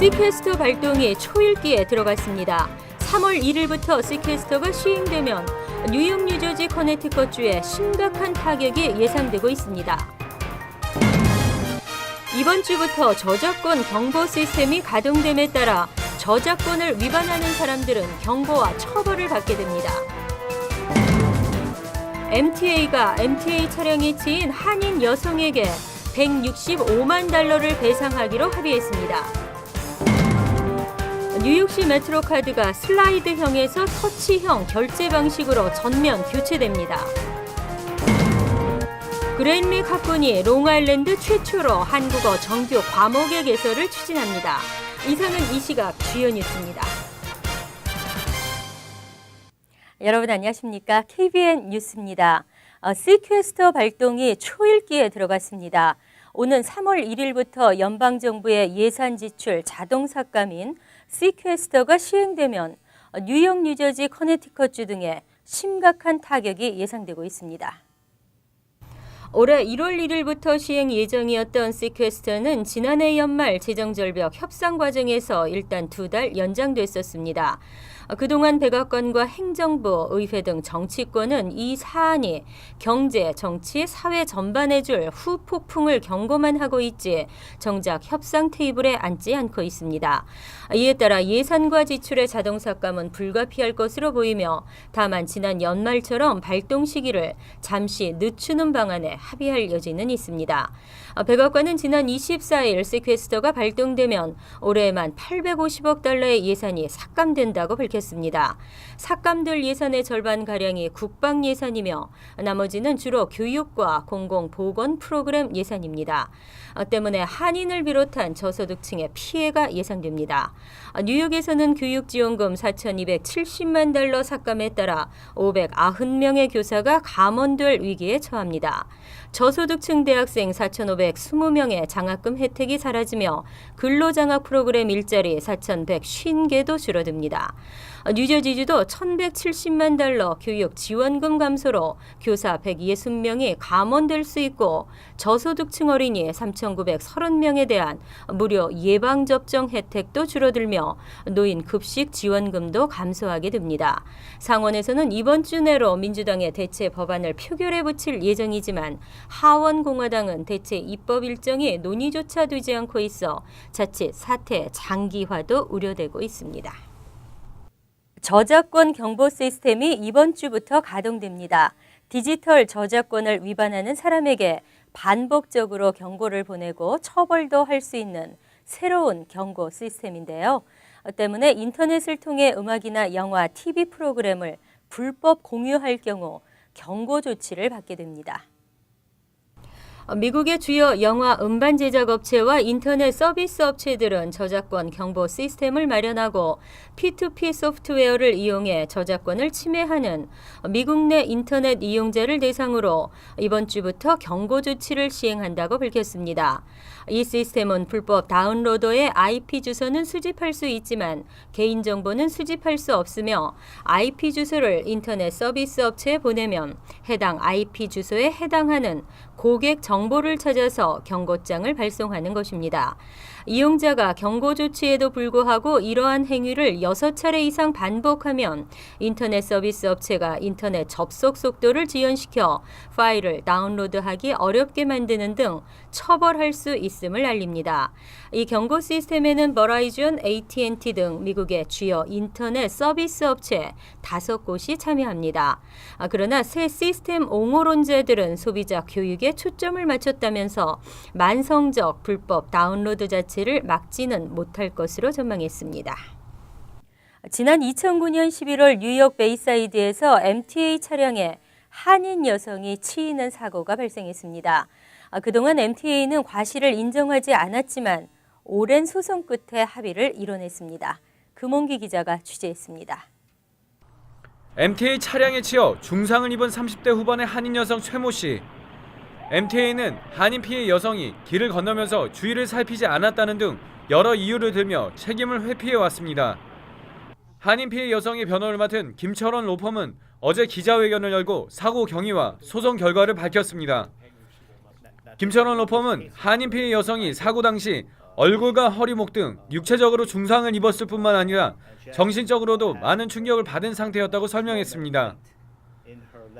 시퀘스터 발동이 초읽기에 들어갔습니다. 3월 1일부터 시퀘스터가 시행되면 뉴욕, 뉴저지, 커네티컷주에 심각한 타격이 예상되고 있습니다. 이번 주부터 저작권 경보 시스템이 가동됨에 따라 저작권을 위반하는 사람들은 경고와 처벌을 받게 됩니다. MTA가 MTA 차량에 치인 한인 여성에게 165만 달러를 배상하기로 합의했습니다. 뉴욕시 메트로카드가 슬라이드형에서 터치형 결제 방식으로 전면 교체됩니다. 그랜미 학군이 롱아일랜드 최초로 한국어 정규 과목의 개설을 추진합니다. 이상은 이 시각 주요 뉴스입니다. 여러분 안녕하십니까? KBN 뉴스입니다. 시퀘스터 발동이 초읽기에 들어갔습니다. 오는 3월 1일부터 연방정부의 예산 지출 자동 삭감인 시퀘스터가 시행되면 뉴욕, 뉴저지, 커네티컷주 등에 심각한 타격이 예상되고 있습니다. 올해 1월 1일부터 시행 예정이었던 시퀘스터는 지난해 연말 재정절벽 협상 과정에서 일단 2달 연장됐었습니다. 그동안 백악관과 행정부, 의회 등 정치권은 이 사안이 경제, 정치, 사회 전반에 줄 후폭풍을 경고만 하고 있지 정작 협상 테이블에 앉지 않고 있습니다. 이에 따라 예산과 지출의 자동 삭감은 불가피할 것으로 보이며 다만 지난 연말처럼 발동 시기를 잠시 늦추는 방안에 합의할 여지는 있습니다. 백악관은 지난 24일 시퀘스터가 발동되면 올해에만 850억 달러의 예산이 삭감된다고 밝혔습니다. 삭감될 예산의 절반가량이 국방 예산이며 나머지는 주로 교육과 공공보건 프로그램 예산입니다. 때문에 한인을 비롯한 저소득층의 피해가 예상됩니다. 뉴욕에서는 교육지원금 4,270만 달러 삭감에 따라 590명의 교사가 감원될 위기에 처합니다. 저소득층 대학생 4,520명의 장학금 혜택이 사라지며 근로장학 프로그램 일자리 4,150개도 줄어듭니다. 뉴저지주도 1,170만 달러 교육 지원금 감소로 교사 160명이 감원될 수 있고 저소득층 어린이 3,930명에 대한 무료 예방접종 혜택도 줄어들며 노인 급식 지원금도 감소하게 됩니다. 상원에서는 이번 주 내로 민주당의 대체 법안을 표결에 붙일 예정이지만 하원 공화당은 대체 입법 일정이 논의조차 되지 않고 있어 자칫 사태 장기화도 우려되고 있습니다. 저작권 경보 시스템이 이번 주부터 가동됩니다. 디지털 저작권을 위반하는 사람에게 반복적으로 경고를 보내고 처벌도 할 수 있는 새로운 경고 시스템인데요. 때문에 인터넷을 통해 음악이나 영화, TV 프로그램을 불법 공유할 경우 경고 조치를 받게 됩니다. 미국의 주요 영화 음반 제작 업체와 인터넷 서비스 업체들은 저작권 경보 시스템을 마련하고 P2P 소프트웨어를 이용해 저작권을 침해하는 미국 내 인터넷 이용자를 대상으로 이번 주부터 경고 조치를 시행한다고 밝혔습니다. 이 시스템은 불법 다운로더의 IP 주소는 수집할 수 있지만 개인정보는 수집할 수 없으며 IP 주소를 인터넷 서비스 업체에 보내면 해당 IP 주소에 해당하는 고객 정보를 찾아서 경고장을 발송하는 것입니다. 이용자가 경고 조치에도 불구하고 이러한 행위를 6차례 이상 반복하면 인터넷 서비스 업체가 인터넷 접속 속도를 지연시켜 파일을 다운로드하기 어렵게 만드는 등 처벌할 수 있음을 알립니다. 이 경고 시스템에는 버라이즌, AT&T 등 미국의 주요 인터넷 서비스 업체 5곳이 참여합니다. 그러나 새 시스템 옹호론자들은 소비자 교육에 초점을 맞췄다면서 만성적 불법 다운로드 자체를 막지는 못할 것으로 전망했습니다. 지난 2009년 11월 뉴욕 베이사이드에서 MTA 차량에 한인 여성이 치이는 사고가 발생했습니다. 그동안 MTA는 과실을 인정하지 않았지만 오랜 소송 끝에 합의를 이뤄냈습니다. 금홍기 기자가 취재했습니다. MTA 차량에 치여 중상을 입은 30대 후반의 한인 여성 최모 씨. MTA는 한인 피해 여성이 길을 건너면서 주의를 살피지 않았다는 등 여러 이유를 들며 책임을 회피해왔습니다. 한인 피해 여성의 변호를 맡은 김철원 로펌은 어제 기자회견을 열고 사고 경위와 소송 결과를 밝혔습니다. 김철원 로펌은 한인 피해 여성이 사고 당시 얼굴과 허리, 목 등 육체적으로 중상을 입었을 뿐만 아니라 정신적으로도 많은 충격을 받은 상태였다고 설명했습니다.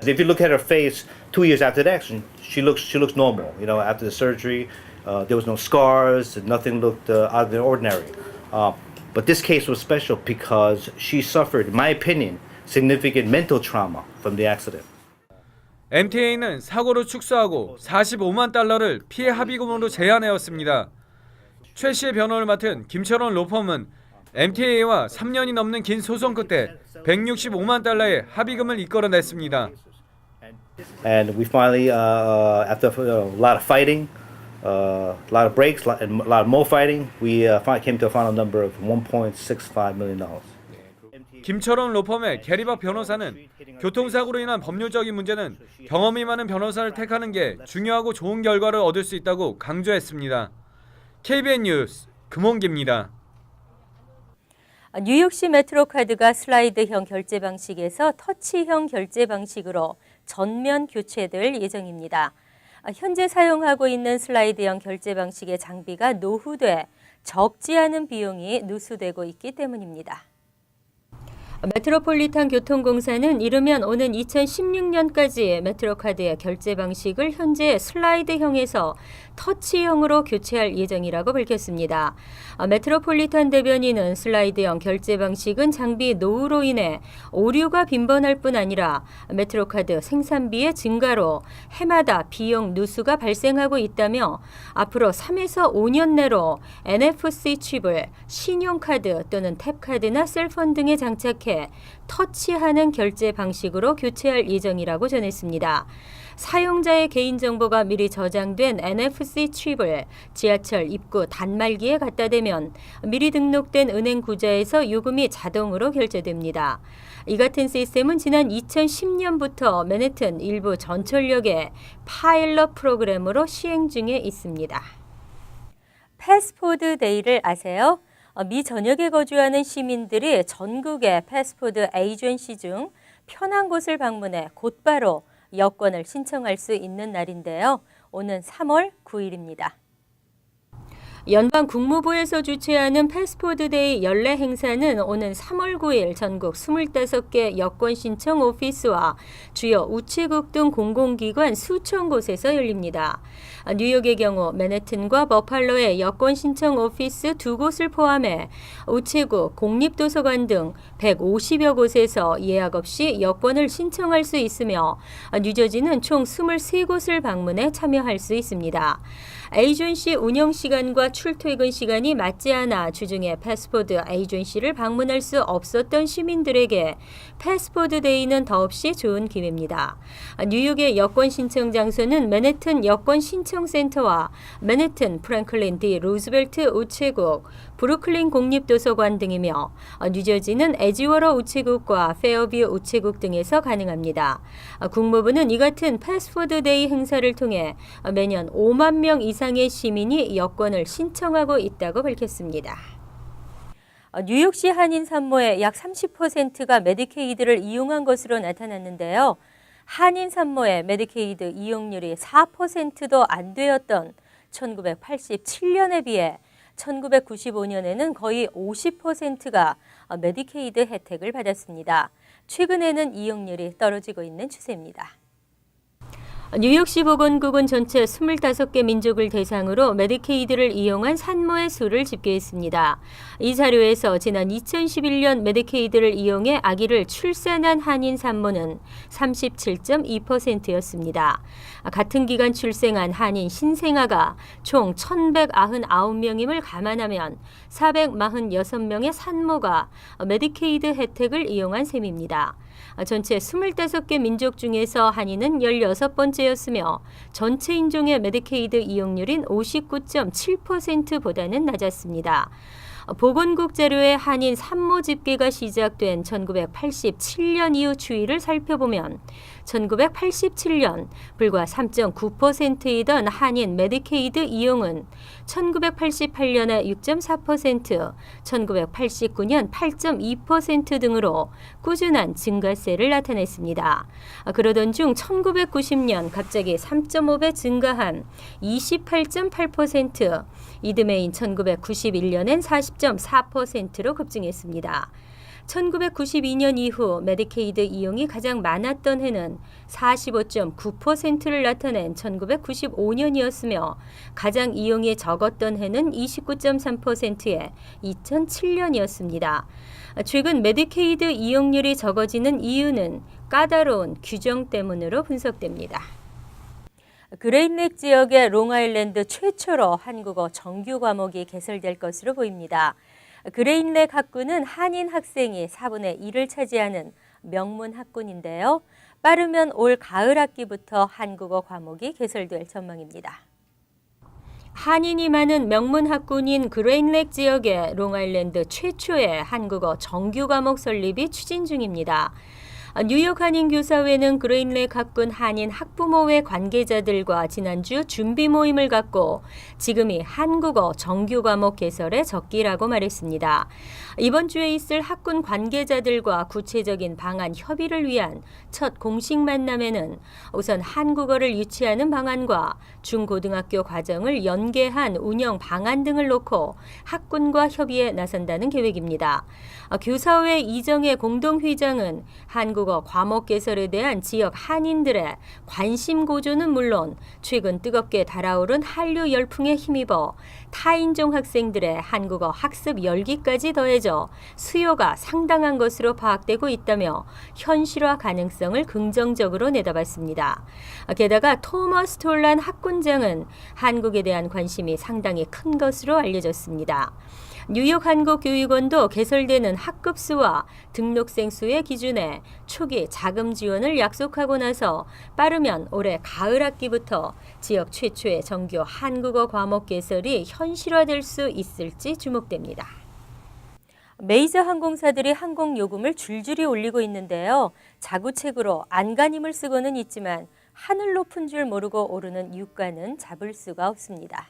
If you look at her face 2 years after the accident, she looks normal. You know, after the surgery, there was no scars, nothing looked out of the ordinary. But this case was special because she suffered, in my opinion, significant mental trauma from the accident. MTA는 사고를 축소하고 45만 달러를 피해 합의금으로 제안하였습니다. 최 씨의 변호를 맡은 김철원 로펌은 MTA와 3년이 넘는 긴 소송 끝에 165만 달러의 합의금을 이끌어냈습니다. And we finally, after a lot of fighting, a lot of breaks, and a lot more fighting, we came to a final number of $1.65 million. 김철원 로펌의 게리박 변호사는 교통사고로 인한 법률적인 문제는 경험이 많은 변호사를 택하는 게 중요하고 좋은 결과를 얻을 수 있다고 강조했습니다. KBN 뉴스 금홍기입니다. 뉴욕시 메트로카드가 슬라이드형 결제 방식에서 터치형 결제 방식으로 전면 교체될 예정입니다. 현재 사용하고 있는 슬라이드형 결제 방식의 장비가 노후돼 적지 않은 비용이 누수되고 있기 때문입니다. 메트로폴리탄 교통공사는 이르면 오는 2016년까지 메트로카드의 결제 방식을 현재 슬라이드형에서 터치형으로 교체할 예정이라고 밝혔습니다. 메트로폴리탄 대변인은 슬라이드형 결제 방식은 장비 노후로 인해 오류가 빈번할 뿐 아니라 메트로카드 생산비의 증가로 해마다 비용 누수가 발생하고 있다며 앞으로 3에서 5년 내로 NFC 칩을 신용카드 또는 탭카드나 셀폰 등에 장착해 터치하는 결제 방식으로 교체할 예정이라고 전했습니다. 사용자의 개인정보가 미리 저장된 NFC 칩을 지하철 입구 단말기에 갖다 대면 미리 등록된 은행 구좌에서 요금이 자동으로 결제됩니다. 이 같은 시스템은 지난 2010년부터 맨해튼 일부 전철역에 파일럿 프로그램으로 시행 중에 있습니다. 패스포드 데이를 아세요? 미 전역에 거주하는 시민들이 전국의 패스포드 에이전시 중 편한 곳을 방문해 곧바로 여권을 신청할 수 있는 날인데요. 오는 3월 9일입니다. 연방 국무부에서 주최하는 패스포드데이 연례 행사는 오는 3월 9일 전국 25개 여권 신청 오피스와 주요 우체국 등 공공기관 수천 곳에서 열립니다. 뉴욕의 경우 맨해튼과 버팔로의 여권 신청 오피스 2곳을 포함해 우체국, 공립도서관 등 150여 곳에서 예약 없이 여권을 신청할 수 있으며 뉴저지는 총 23곳을 방문해 참여할 수 있습니다. 에이전시 운영 시간과 출퇴근 시간이 맞지 않아 주중에 패스포드 에이전시를 방문할 수 없었던 시민들에게 패스포드 데이는 더없이 좋은 기회입니다. 뉴욕의 여권 신청 장소는 맨해튼 여권 신청센터와 맨해튼 프랭클린 D 루즈벨트 우체국, 브루클린 공립도서관 등이며 뉴저지는 에지워러 우체국과 페어뷰 우체국 등에서 가능합니다. 국무부는 이 같은 패스포드 데이 행사를 통해 매년 5만 명 이상의 시민이 여권을 신청하고 있다고 밝혔습니다. 뉴욕시 한인 산모의 약 30%가 메디케이드를 이용한 것으로 나타났는데요. 한인 산모의 메디케이드 이용률이 4%도 안 되었던 1987년에 비해 1995년에는 거의 50%가 메디케이드 혜택을 받았습니다. 최근에는 이용률이 떨어지고 있는 추세입니다. 뉴욕시 보건국은 전체 25개 민족을 대상으로 메디케이드를 이용한 산모의 수를 집계했습니다. 이 자료에서 지난 2011년 메디케이드를 이용해 아기를 출산한 한인 산모는 37.2%였습니다. 같은 기간 출생한 한인 신생아가 총 1,199명임을 감안하면 446명의 산모가 메디케이드 혜택을 이용한 셈입니다. 전체 25개 민족 중에서 한인은 16번째였으며 전체 인종의 메디케이드 이용률인 59.7%보다는 낮았습니다. 보건국 자료에 한인 산모 집계가 시작된 1987년 이후 추이를 살펴보면 1987년 불과 3.9%이던 한인 메디케이드 이용은 1988년에 6.4%, 1989년 8.2% 등으로 꾸준한 증가세를 나타냈습니다. 그러던 중 1990년 갑자기 3.5배 증가한 28.8%, 이듬해인 1991년엔 40.4%로 급증했습니다. 1992년 이후 메디케이드 이용이 가장 많았던 해는 45.9%를 나타낸 1995년이었으며 가장 이용이 적었던 해는 29.3%의 2007년이었습니다. 최근 메디케이드 이용률이 적어지는 이유는 까다로운 규정 때문으로 분석됩니다. 그레인렉 지역의 롱아일랜드 최초로 한국어 정규 과목이 개설될 것으로 보입니다. 그레인렉 학군은 한인 학생이 4분의 1을 차지하는 명문 학군인데요. 빠르면 올 가을 학기부터 한국어 과목이 개설될 전망입니다. 한인이 많은 명문 학군인 그레인렉 지역의 롱아일랜드 최초의 한국어 정규 과목 설립이 추진 중입니다. 뉴욕 한인교사회는 그레인렉 학군 한인 학부모회 관계자들과 지난주 준비 모임을 갖고 지금이 한국어 정규 과목 개설의 적기라고 말했습니다. 이번 주에 있을 학군 관계자들과 구체적인 방안 협의를 위한 첫 공식 만남에는 우선 한국어를 유치하는 방안과 중고등학교 과정을 연계한 운영 방안 등을 놓고 학군과 협의에 나선다는 계획입니다. 교사회 이정혜 공동회장은 한국어 과목 개설에 대한 지역 한인들의 관심 고조는 물론 최근 뜨겁게 달아오른 한류 열풍에 힘입어 타인종 학생들의 한국어 학습 열기까지 더해져 수요가 상당한 것으로 파악되고 있다며 현실화 가능성을 긍정적으로 내다봤습니다. 게다가 토머스 톨란 학군장은 한국에 대한 관심이 상당히 큰 것으로 알려졌습니다. 뉴욕 한국교육원도 개설되는 학급 수와 등록생 수의 기준에 초기 자금 지원을 약속하고 나서 빠르면 올해 가을 학기부터 지역 최초의 정규 한국어 과목 개설이 현실화될 수 있을지 주목됩니다. 메이저 항공사들이 항공 요금을 줄줄이 올리고 있는데요. 자구책으로 안간힘을 쓰고는 있지만 하늘 높은 줄 모르고 오르는 유가는 잡을 수가 없습니다.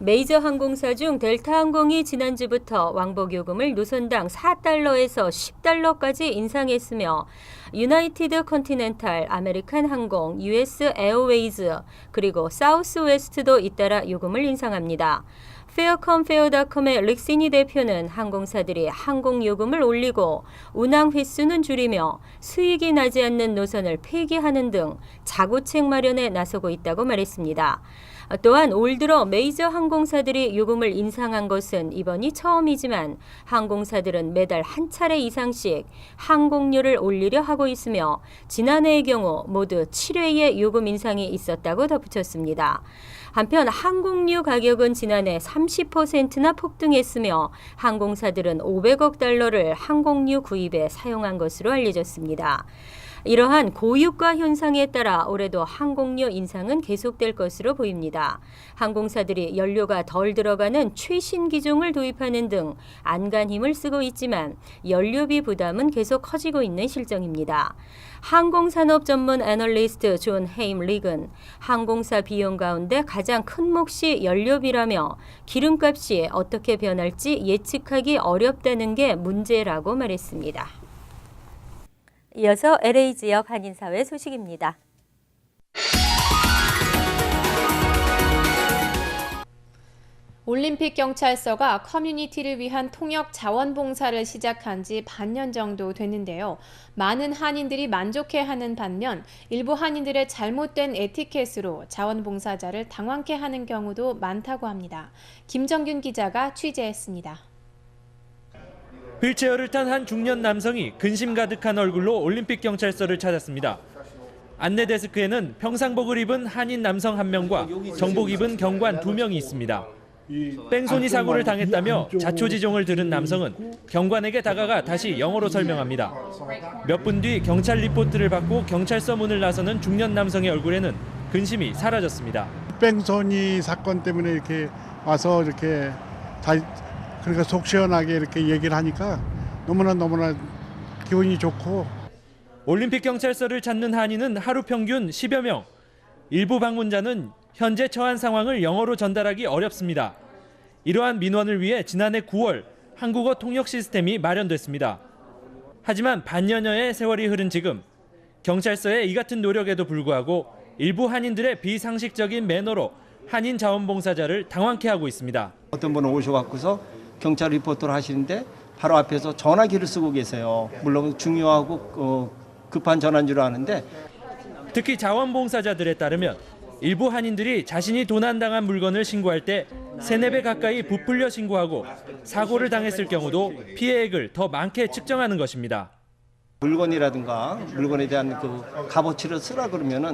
메이저 항공사 중 델타항공이 지난주부터 왕복 요금을 노선당 4달러에서 10달러까지 인상했으며 유나이티드 컨티넨탈, 아메리칸 항공, US 에어웨이즈, 그리고 사우스웨스트도 잇따라 요금을 인상합니다. 페어컴페어닷컴의 릭시니 대표는 항공사들이 항공 요금을 올리고 운항 횟수는 줄이며 수익이 나지 않는 노선을 폐기하는 등 자구책 마련에 나서고 있다고 말했습니다. 또한 올 들어 메이저 항공사들이 요금을 인상한 것은 이번이 처음이지만 항공사들은 매달 한 차례 이상씩 항공료를 올리려 하고 있으며 지난해의 경우 모두 7회의 요금 인상이 있었다고 덧붙였습니다. 한편 항공료 가격은 지난해 30%나 폭등했으며 항공사들은 500억 달러를 항공료 구입에 사용한 것으로 알려졌습니다. 이러한 고유가 현상에 따라 올해도 항공료 인상은 계속될 것으로 보입니다. 항공사들이 연료가 덜 들어가는 최신 기종을 도입하는 등 안간힘을 쓰고 있지만 연료비 부담은 계속 커지고 있는 실정입니다. 항공산업 전문 애널리스트 존 헤임릭은 항공사 비용 가운데 가장 큰 몫이 연료비라며 기름값이 어떻게 변할지 예측하기 어렵다는 게 문제라고 말했습니다. 이어서 LA 지역 한인사회 소식입니다. 올림픽 경찰서가 커뮤니티를 위한 통역 자원봉사를 시작한 지 반년 정도 됐는데요. 많은 한인들이 만족해하는 반면 일부 한인들의 잘못된 에티켓으로 자원봉사자를 당황케 하는 경우도 많다고 합니다. 김정균 기자가 취재했습니다. 휠체어를 탄 한 중년 남성이 근심 가득한 얼굴로 올림픽 경찰서를 찾았습니다. 안내 데스크에는 평상복을 입은 한인 남성 1명과 정복 입은 경관 2명이 있습니다. 뺑소니 사고를 당했다며 자초지종을 들은 남성은 경관에게 다가가 다시 영어로 설명합니다. 몇 분 뒤 경찰 리포트를 받고 경찰서 문을 나서는 중년 남성의 얼굴에는 근심이 사라졌습니다. 뺑소니 사건 때문에 이렇게 와서 이렇게 그러니까 속 시원하게 이렇게 얘기를 하니까 너무나 기분이 좋고. 올림픽 경찰서를 찾는 한인은 하루 평균 10여 명. 일부 방문자는 현재 처한 상황을 영어로 전달하기 어렵습니다. 이러한 민원을 위해 지난해 9월 한국어 통역 시스템이 마련됐습니다. 하지만 반년여의 세월이 흐른 지금 경찰서의 이 같은 노력에도 불구하고 일부 한인들의 비상식적인 매너로 한인 자원봉사자를 당황케 하고 있습니다. 어떤 분은 오셔갖고서 경찰 리포터를 하시는데 바로 앞에서 전화기를 쓰고 계세요. 물론 중요하고 급한 전화인 줄 아는데 특히 자원봉사자들에 따르면 일부 한인들이 자신이 도난당한 물건을 신고할 때 3-4배 가까이 부풀려 신고하고 사고를 당했을 경우도 피해액을 더 많게 측정하는 것입니다. 물건이라든가 물건에 대한 그 값어치를 쓰라 그러면은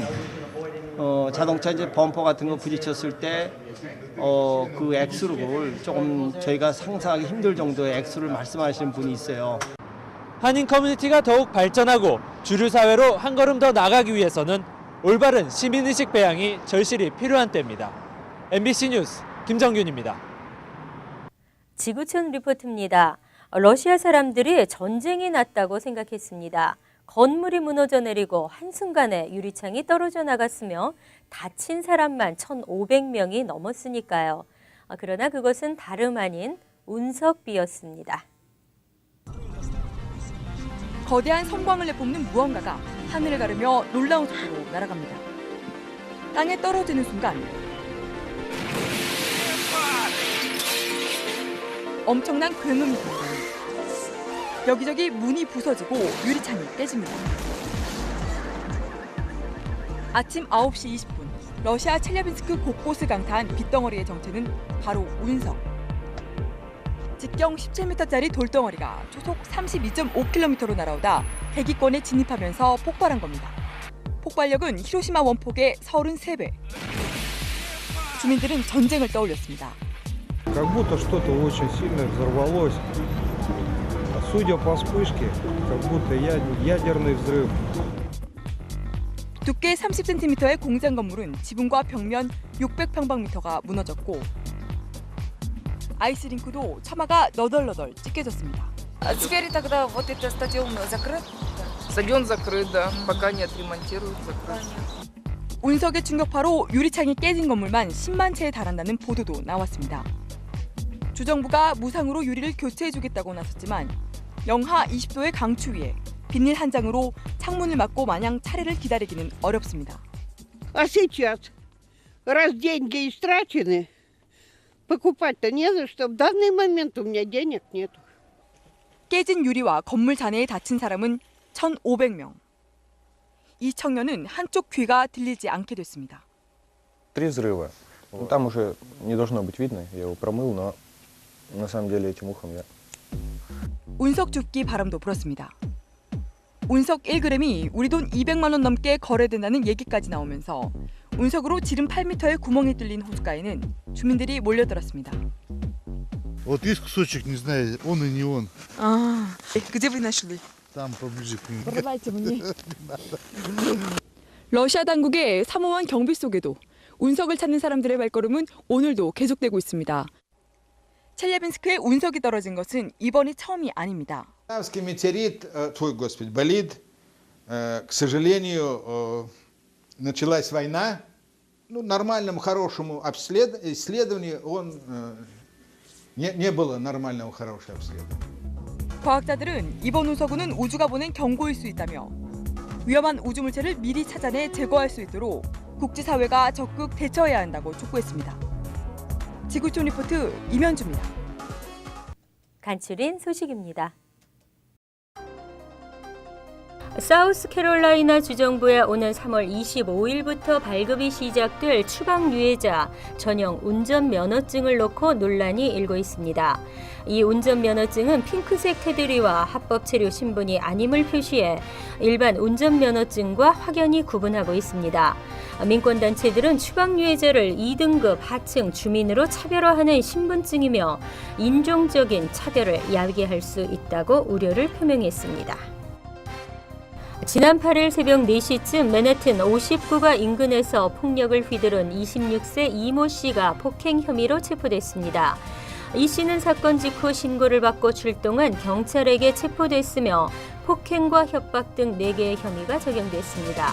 자동차 이제 범퍼 같은 거 부딪혔을 때 그 액수를 조금 저희가 상상하기 힘들 정도의 액수를 말씀하시는 분이 있어요. 한인 커뮤니티가 더욱 발전하고 주류 사회로 한 걸음 더 나가기 위해서는 올바른 시민의식 배양이 절실히 필요한 때입니다. MBC 뉴스 김정균입니다. 지구촌 리포트입니다. 러시아 사람들이 전쟁이 났다고 생각했습니다. 건물이 무너져 내리고 한순간에 유리창이 떨어져 나갔으며 다친 사람만 1,500명이 넘었으니까요. 그러나 그것은 다름 아닌 운석비였습니다. 거대한 성광을 내뿜는 무언가가 하늘을 가르며 놀라운 속도로 날아갑니다. 땅에 떨어지는 순간 엄청난 굉음이 들립니다. 여기저기 문이 부서지고 유리창이 깨집니다. 아침 9시 20분 러시아 첼야빈스크 곳곳을 강타한 빗덩어리의 정체는 바로 운석. 직경 17m짜리 돌덩어리가 초속 32.5km로 날아오다 대기권에 진입하면서 폭발한 겁니다. 폭발력은 히로시마 원폭의 33배. 주민들은 전쟁을 떠올렸습니다. Как будто что-то очень сильно взорвалось. Судя по вспышке, как будто ядерный взрыв. 두께 30cm의 공장 건물은 지붕과 벽면 600평방미터가 무너졌고 아이스링크도 처마가 너덜너덜 찢겨졌습니다. Теперь тогда вот этот стадион закрыт? Стадион закрыт, да. Пока не отремонтируют, закрыт. 운석의 충격파로 유리창이 깨진 건물만 10만 채에 달한다는 보도도 나왔습니다. 주정부가 무상으로 유리를 교체해주겠다고 나섰지만 영하 20도의 강추위에 비닐 한 장으로 창문을 막고 마냥 차례를 기다리기는 어렵습니다. А сейчас, раз деньги истрачены, покупать-то не за что. В данный момент у меня денег нет. 깨진 유리와 건물 잔해에 다친 사람은 1,500명. 이 청년은 한쪽 귀가 들리지 않게 됐습니다. 3 взрыва. Там уже не должно быть видно. Я его промыл, но на самом деле этим ухом я. 운석 줍기 바람도 불었습니다. 운석 1g이 우리 돈 200만 원 넘게 거래된다는 얘기까지 나오면서 운석으로 지름 8m의 구멍이 뚫린 호숫가에는 주민들이 몰려들었습니다. Вот есть кусочек, не знаю, он и не он. где вы нашли? Там поближе к нему. Продавайте мне. 러시아 당국의 삼엄한 경비 속에도 운석을 찾는 사람들의 발걸음은 오늘도 계속되고 있습니다. 첼야빈스크에 운석이 떨어진 것은 이번이 처음이 아닙니다. метеорит, господи, болид. К сожалению, началась война. Ну, нормальному, хорошему исследованию он не было нормального, хорошего обследования. 과학자들은 이번 운석은 우주가 보낸 경고일 수 있다며 위험한 우주물체를 미리 찾아내 제거할 수 있도록 국제사회가 적극 대처해야 한다고 촉구했습니다. 지구촌 리포트 임현주입니다. 간추린 소식입니다. 사우스캐롤라이나 주정부에 오는 3월 25일부터 발급이 시작될 추방 유해자 전용 운전면허증을 놓고 논란이 일고 있습니다. 이 운전면허증은 핑크색 테두리와 합법 체류 신분이 아님을 표시해 일반 운전면허증과 확연히 구분하고 있습니다. 민권단체들은 추방 유해자를 2등급 하층 주민으로 차별화하는 신분증이며 인종적인 차별을 야기할 수 있다고 우려를 표명했습니다. 지난 8일 새벽 4시쯤 맨해튼 59가 인근에서 폭력을 휘두른 26세 이모 씨가 폭행 혐의로 체포됐습니다. 이 씨는 사건 직후 신고를 받고 출동한 경찰에게 체포됐으며 폭행과 협박 등 4개의 혐의가 적용됐습니다.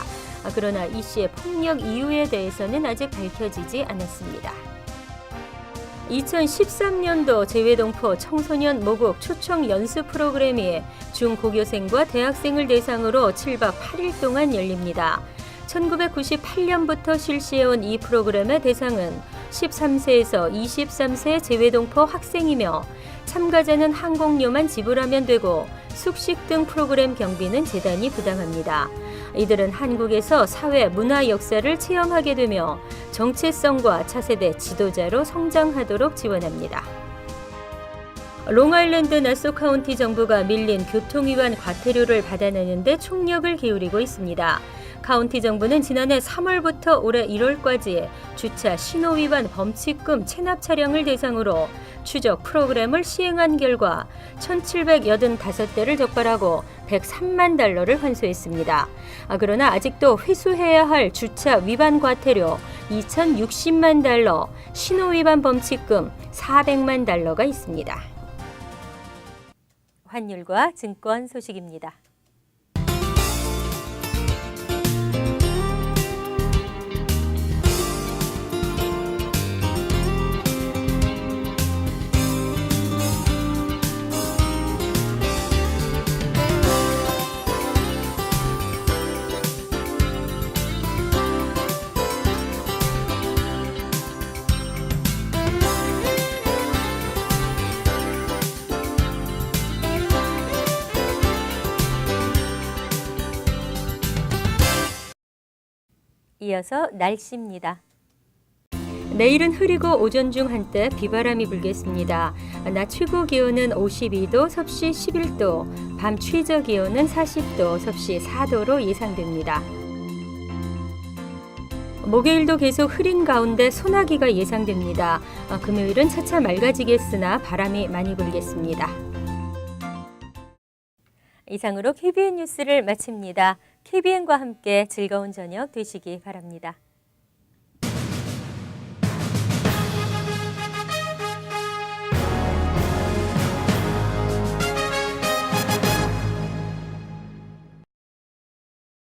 그러나 이 씨의 폭력 이유에 대해서는 아직 밝혀지지 않았습니다. 2013년도 재외동포 청소년 모국 초청 연수 프로그램이 중고교생과 대학생을 대상으로 7박 8일 동안 열립니다. 1998년부터 실시해온 이 프로그램의 대상은 13세에서 23세 재외동포 학생이며 참가자는 항공료만 지불하면 되고 숙식 등 프로그램 경비는 재단이 부담합니다. 이들은 한국에서 사회, 문화 역사를 체험하게 되며 정체성과 차세대 지도자로 성장하도록 지원합니다. 롱아일랜드 나소 카운티 정부가 밀린 교통위반 과태료를 받아내는데 총력을 기울이고 있습니다. 카운티 정부는 지난해 3월부터 올해 1월까지 주차 신호위반 범칙금 체납 차량을 대상으로 추적 프로그램을 시행한 결과 1,785대를 적발하고 103만 달러를 환수했습니다. 그러나 아직도 회수해야 할 주차 위반 과태료 2,060만 달러, 신호 위반 범칙금 400만 달러가 있습니다. 환율과 증권 소식입니다. 이어서 날씨입니다. 내일은 흐리고 오전 중 한때 비바람이 불겠습니다. 낮 최고 기온은 52도, 섭씨 11도, 밤 최저 기온은 40도, 섭씨 4도로 예상됩니다. 목요일도 계속 흐린 가운데 소나기가 예상됩니다. 금요일은 차차 맑아지겠으나 바람이 많이 불겠습니다. 이상으로 KBN 뉴스를 마칩니다. KBN과 함께 즐거운 저녁 되시기 바랍니다.